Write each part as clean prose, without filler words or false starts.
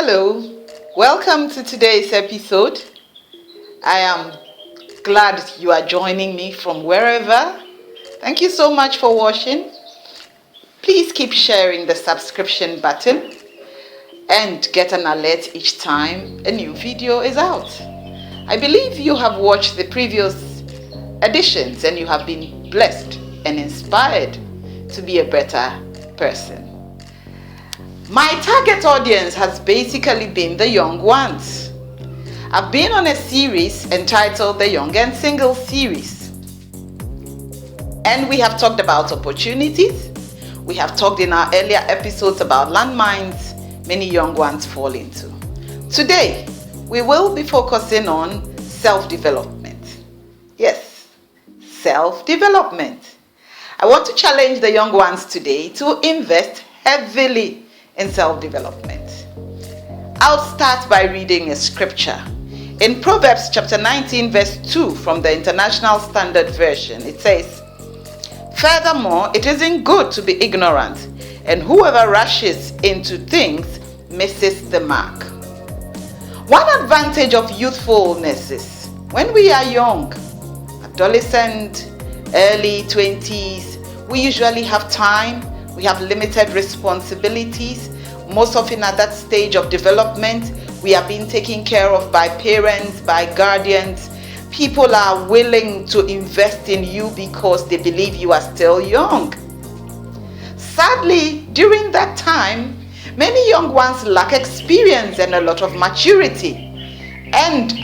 Hello, welcome to today's episode. I am glad you are joining me from wherever. Thank you so much for watching. Please keep sharing the subscription button and get an alert each time a new video is out. I believe you have watched the previous editions and you have been blessed and inspired to be a better person. My target audience has basically been the young ones. I've been on a series entitled the Young and Single series. And we have talked about opportunities. We have talked in our earlier episodes about landmines many young ones fall into. Today, we will be focusing on self-development. Yes, self-development. I want to challenge the young ones today to invest heavily in self-development. I'll start by reading a scripture. In Proverbs chapter 19 verse 2 from the International Standard Version, it says, "Furthermore, it isn't good to be ignorant, and whoever rushes into things misses the mark." One advantage of youthfulness is when we are young, adolescent, early 20s, we usually have time. We have limited responsibilities. Most often at that stage of development, we are being taken care of by parents, by guardians. People are willing to invest in you because they believe you are still young. Sadly, during that time, many young ones lack experience and a lot of maturity. And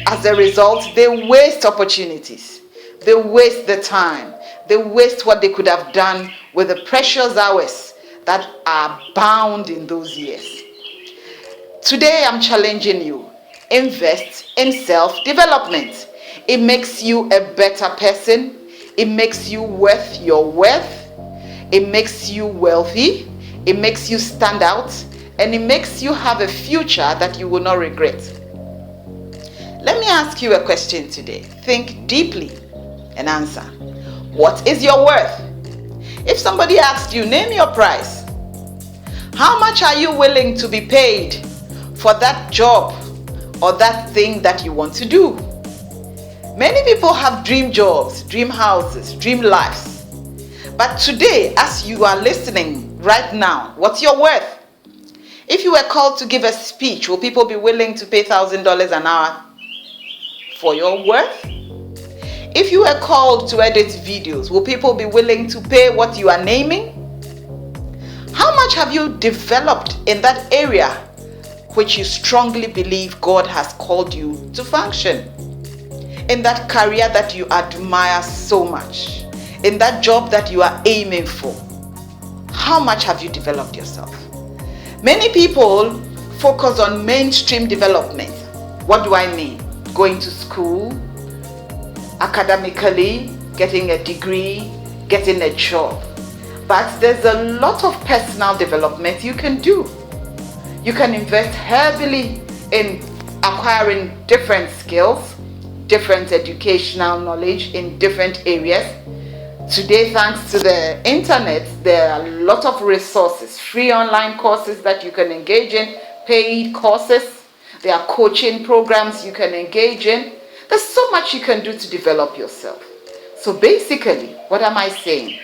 as a result, they waste opportunities. They waste the time. They waste what they could have done with the precious hours that are bound in those years. Today, I'm challenging you. Invest in self-development. It makes you a better person. It makes you worth your worth. It makes you wealthy. It makes you stand out. And it makes you have a future that you will not regret. Let me ask you a question today. Think deeply and answer. What is your worth? If somebody asked you, name your price. How much are you willing to be paid for that job or that thing that you want to do? Many people have dream jobs, dream houses, dream lives. But today, as you are listening right now, what's your worth? If you were called to give a speech, will people be willing to pay $1,000 an hour for your worth? If you were called to edit videos, will people be willing to pay what you are naming? How much have you developed in that area which you strongly believe God has called you to function? In that career that you admire so much? In that job that you are aiming for? How much have you developed yourself? Many people focus on mainstream development. What do I mean? Going to school, academically, getting a degree, getting a job. But there's a lot of personal development you can do. You can invest heavily in acquiring different skills, different educational knowledge in different areas. Today, thanks to the internet, there are a lot of resources, free online courses that you can engage in, paid courses. There are coaching programs you can engage in. There's so much you can do to develop yourself. So basically, what am I saying?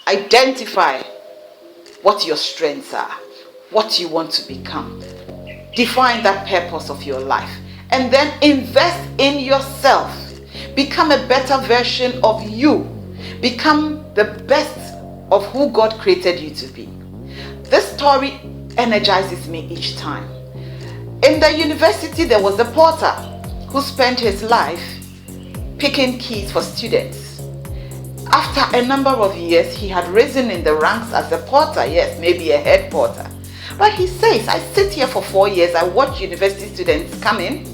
Identify what your strengths are, what you want to become. Define that purpose of your life. And then invest in yourself. Become a better version of you. Become the best of who God created you to be. This story energizes me each time. In the university, there was a porter who spent his life picking keys for students. After a number of years, he had risen in the ranks as a porter, yes, maybe a head porter. But he says, I sit here for 4 years, I watch university students come in,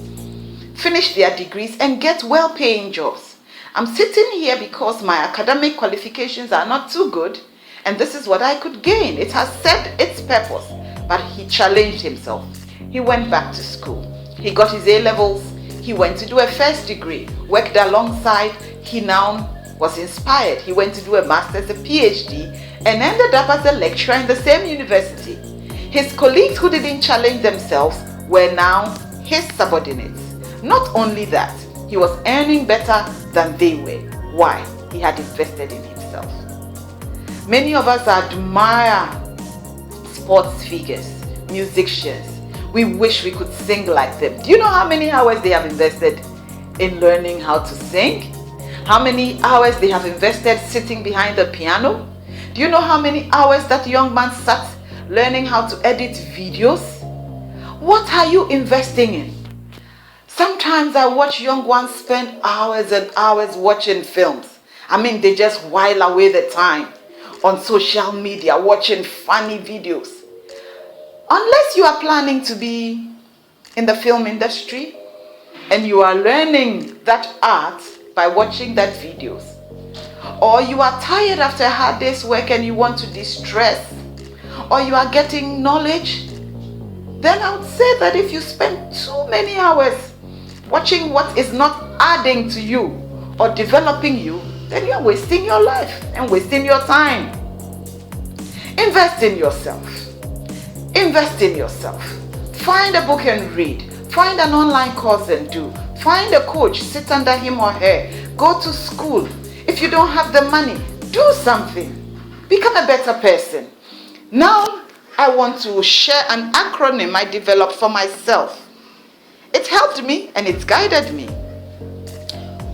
finish their degrees and get well-paying jobs. I'm sitting here because my academic qualifications are not too good, and this is what I could gain. It has served its purpose. But he challenged himself. He went back to school. He got his A-levels. He went to do a first degree, worked alongside. He now was inspired. He went to do a master's, a PhD, and ended up as a lecturer in the same university. His colleagues who didn't challenge themselves were now his subordinates. Not only that, he was earning better than they were. Why? He had invested in himself. Many of us admire sports figures, musicians. We wish we could sing like them. Do you know how many hours they have invested in learning how to sing? How many hours they have invested sitting behind the piano? Do you know how many hours that young man sat learning how to edit videos? What are you investing in? Sometimes I watch young ones spend hours and hours watching films. They just while away the time on social media watching funny videos. Unless you are planning to be in the film industry and you are learning that art by watching that videos, or you are tired after a hard day's work and you want to distress, or you are getting knowledge, then I would say that if you spend too many hours watching what is not adding to you or developing you, then you're wasting your life and wasting your time. Invest in yourself. Invest in yourself. Find a book and read. Find an online course and do. Find a coach, sit under him or her. Go to school. If you don't have the money, do something. Become a better person. Now, I want to share an acronym I developed for myself. It helped me and it guided me.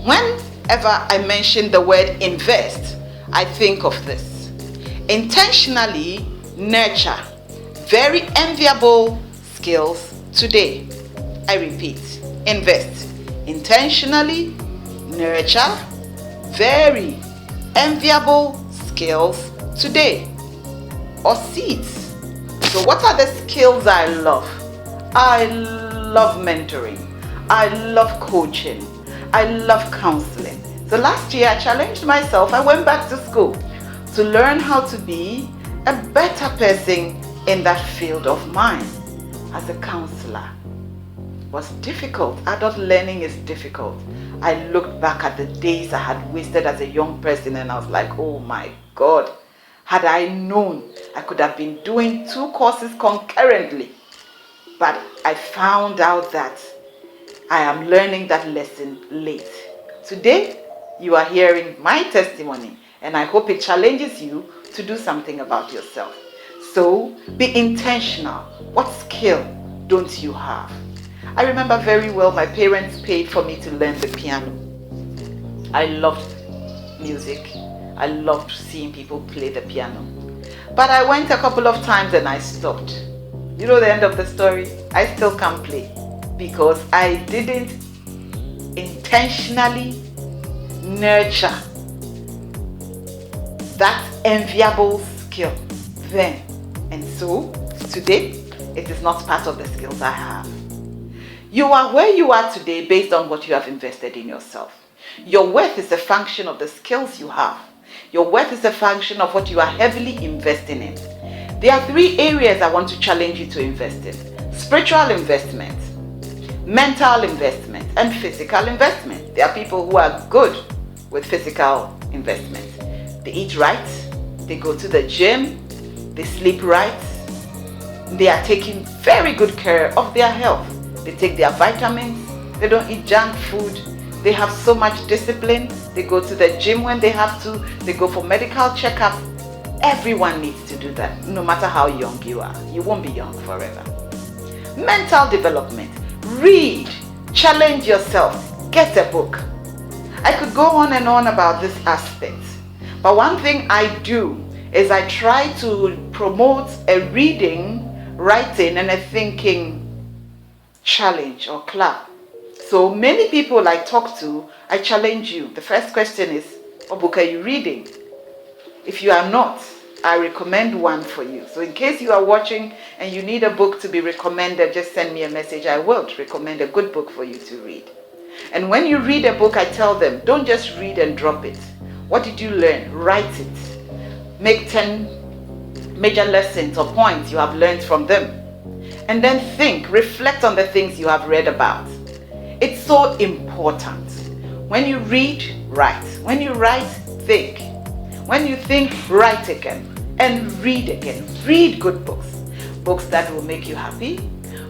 Whenever I mention the word invest, I think of this. Intentionally nurture very enviable skills today. I repeat, invest. Intentionally nurture very enviable skills today, or seeds. So what are the skills I love? I love mentoring. I love coaching. I love counseling. So last year I challenged myself. I went back to school to learn how to be a better person in that field of mine as a counselor. It was difficult. Adult learning is difficult. I looked back at the days I had wasted as a young person and I was like, oh my God, had I known, I could have been doing 2 courses concurrently. But I found out that I am learning that lesson late. Today, you are hearing my testimony and I hope it challenges you to do something about yourself. So, be intentional. What skill don't you have? I remember very well my parents paid for me to learn the piano. I loved music. I loved seeing people play the piano. But I went a couple of times and I stopped. You know the end of the story? I still can't play because I didn't intentionally nurture that enviable skill then. And so, today, it is not part of the skills I have. You are where you are today based on what you have invested in yourself. Your worth is a function of the skills you have. Your worth is a function of what you are heavily investing in. There are 3 areas I want to challenge you to invest in. Spiritual investment, mental investment, and physical investment. There are people who are good with physical investment. They eat right, they go to the gym, they sleep right, they are taking very good care of their health. They take their vitamins, they don't eat junk food, they have so much discipline, they go to the gym when they have to, they go for medical checkup. Everyone needs to do that, no matter how young you are. You won't be young forever. Mental development. Read, challenge yourself, get a book. I could go on and on about this aspect, but one thing I do is I try to promote a reading, writing, and a thinking challenge or club. So many people I talk to, I challenge you. The first question is, what book are you reading? If you are not, I recommend one for you. So in case you are watching and you need a book to be recommended, just send me a message. I will recommend a good book for you to read. And when you read a book, I tell them, don't just read and drop it. What did you learn? Write it. Make 10 major lessons or points you have learned from them. And then think, reflect on the things you have read about. It's so important. When you read, write. When you write, think. When you think, write again. And read again. Read good books. Books that will make you happy,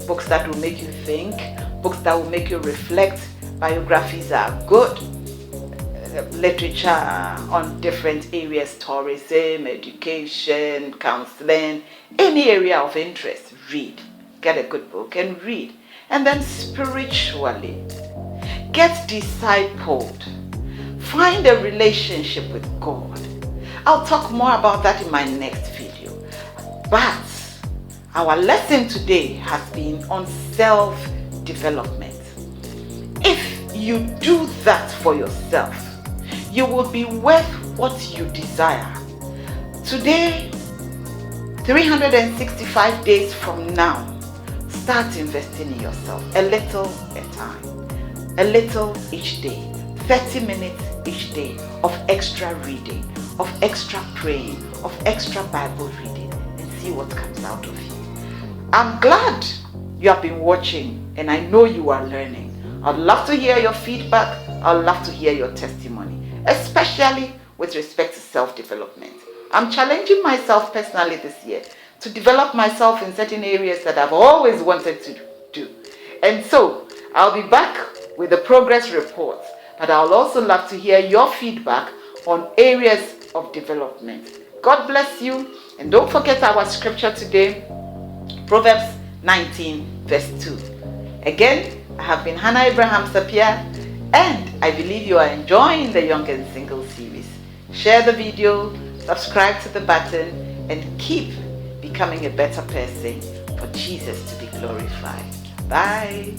books that will make you think, books that will make you reflect. Biographies are good. Literature on different areas, tourism, education, counseling, any area of interest, read. Get a good book and read. And then spiritually, get discipled. Find a relationship with God. I'll talk more about that in my next video. But our lesson today has been on self-development. If you do that for yourself, you will be worth what you desire. Today, 365 days from now, start investing in yourself, a little at a time, a little each day, 30 minutes each day of extra reading, of extra praying, of extra Bible reading, and see what comes out of you. I'm glad you have been watching, and I know you are learning. I'd love to hear your feedback. I'd love to hear your testimony, especially with respect to self-development. I'm challenging myself personally this year to develop myself in certain areas that I've always wanted to do. And so I'll be back with the progress report, but I'll also love to hear your feedback on areas of development. God bless you. And don't forget our scripture today, Proverbs 19 verse 2. Again, I have been Hannah Abrahams-Appiah, and I believe you are enjoying the Young and Single series. Share the video, subscribe to the button, and keep becoming a better person for Jesus to be glorified. Bye.